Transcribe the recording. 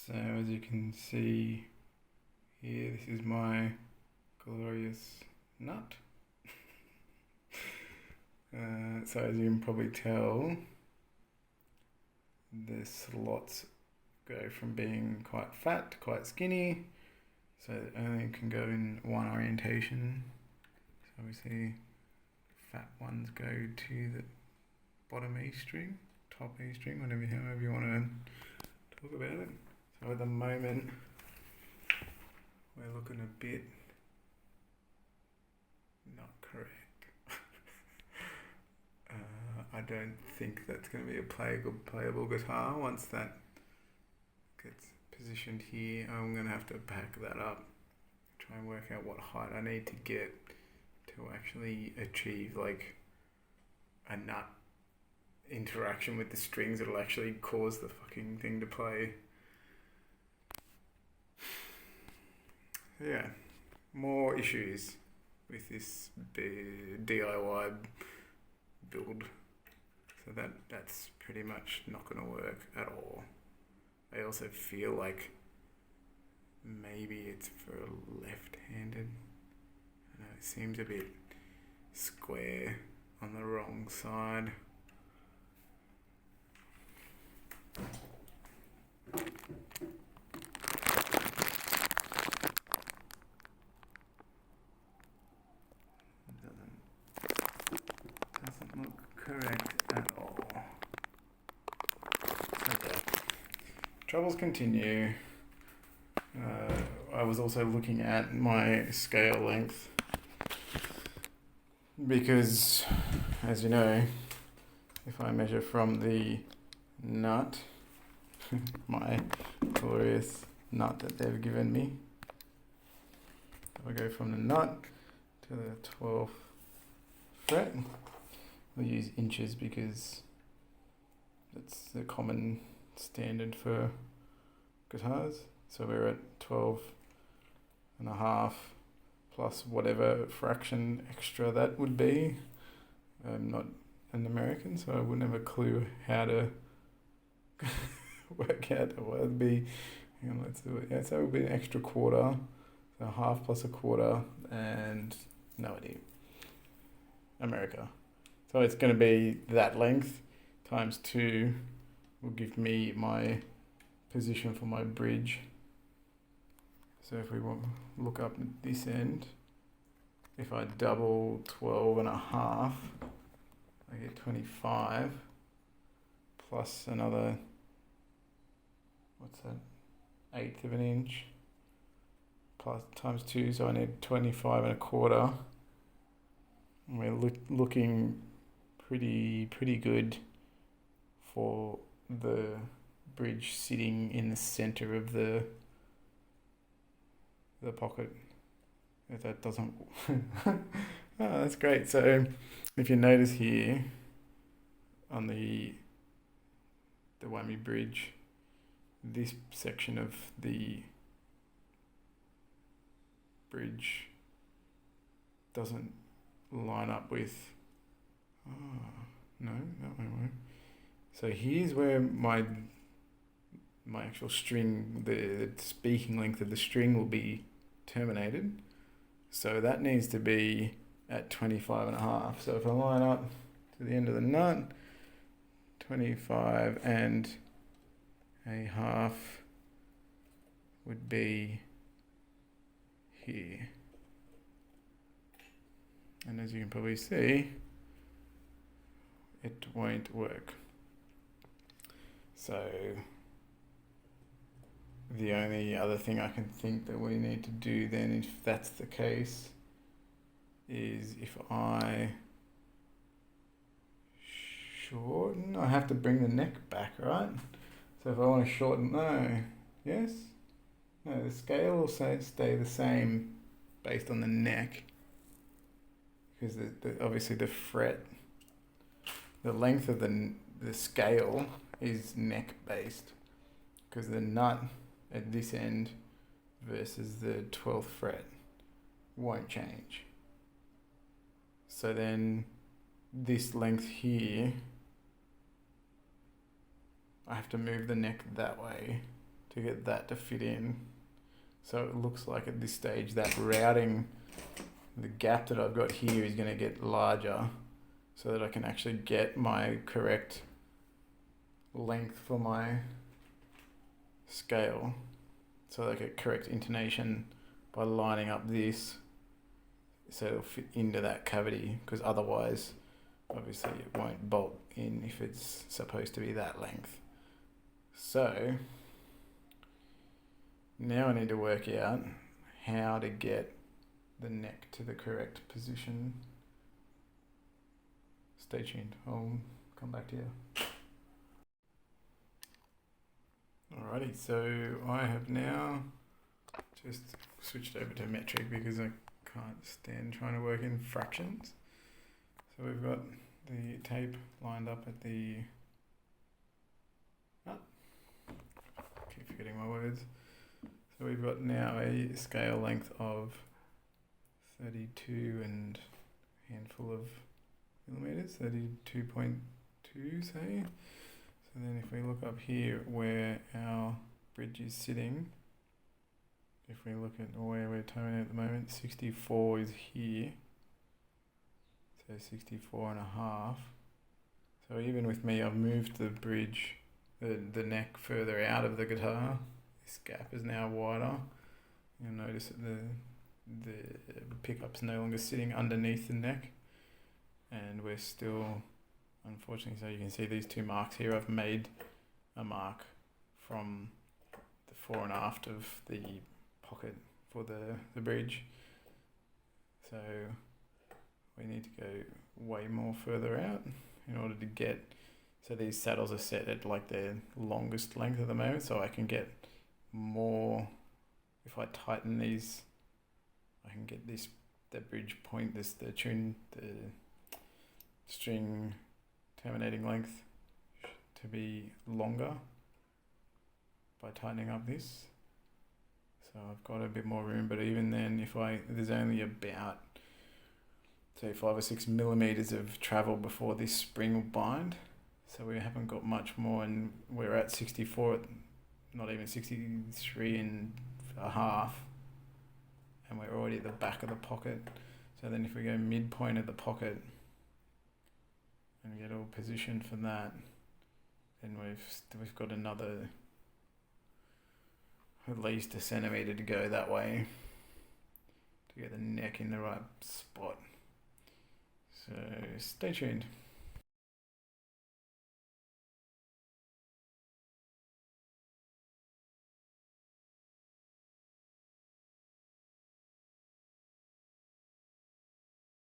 So as you can see here, this is my glorious nut. So as you can probably tell, the slots go from being quite fat to quite skinny, so it only can go in one orientation. So obviously fat ones go to the bottom E string, top E string, however you want to talk about it. So at the moment we're looking a bit not correct. I don't think that's going to be a playable guitar. Once that gets positioned here, I'm going to have to back that up, try and work out what height I need to get to actually achieve like a nut interaction with the strings that'll actually cause the fucking thing to play. Yeah, more issues with this DIY build. So that's pretty much not going to work at all. I also feel like maybe it's for left-handed. It seems a bit square on the wrong side. Doesn't look correct at all. Okay. Troubles continue. I was also looking at my scale length because, as you know, if I measure from the nut, my glorious nut that they've given me, if I go from the nut to the 12th fret, we'll use inches because that's the common standard for guitars. So we're at 12 and a half plus whatever fraction extra that would be. I'm not an American, so I wouldn't have a clue how to work out what would be. Hang on, let's do it. Yeah, so it would be an extra quarter. So half plus a quarter, and no idea. America. So it's going to be that length times 2 will give me my position for my bridge. So if we want to look up at this end, if I double 12 and a half, I get 25 plus another, what's that, 1/8 of an inch plus times 2, so I need 25 and a quarter. And we're looking pretty good for the bridge sitting in the center of the pocket. If that doesn't oh, that's great. So if you notice here on the whammy bridge, this section of the bridge doesn't line up with, no, that won't. So here's where my actual string, the speaking length of the string will be terminated. So that needs to be at 25 and a half. So if I line up to the end of the nut, 25 and a half would be here. And as you can probably see, it won't work. So the only other thing I can think that we need to do then, if that's the case, is if I shorten, I have to bring the neck back, right? So if I want to shorten, yes? No, the scale will stay the same based on the neck, because obviously the fret, the length of the scale is neck based, because the nut at this end versus the 12th fret won't change. So then this length here, I have to move the neck that way to get that to fit in. So it looks like at this stage that routing, the gap that I've got here is going to get larger so that I can actually get my correct length for my scale. So I get correct intonation by lining up this so it'll fit into that cavity, because otherwise obviously it won't bolt in if it's supposed to be that length. So now I need to work out how to get the neck to the correct position. Stay tuned, I'll come back to you. Alrighty, so I have now just switched over to metric because I can't stand trying to work in fractions. So we've got the tape lined up at the... keep forgetting my words. So we've got now a scale length of 32 and a handful of millimeters, 32.2 say. So then if we look up here where our bridge is sitting, if we look at where we're toning at the moment, 64 is here. So 64 and a half. So even with me, I've moved the bridge, the neck further out of the guitar. This gap is now wider. You'll notice that the pickup's no longer sitting underneath the neck. And we're still, unfortunately, so you can see these two marks here. I've made a mark from the fore and aft of the pocket for the bridge. So we need to go way more further out in order to get, so these saddles are set at like their longest length at the moment, so I can get more, if I tighten these, I can get this, the bridge point, the string terminating length to be longer by tightening up this. So I've got a bit more room, but even then, there's only about, say, 5 or 6 millimeters of travel before this spring will bind. So we haven't got much more, and we're at 64, not even 63 and a half, and we're already at the back of the pocket. So then if we go midpoint of the pocket and get all positioned for that, then we've got another at least a centimetre to go that way to get the neck in the right spot. So stay tuned.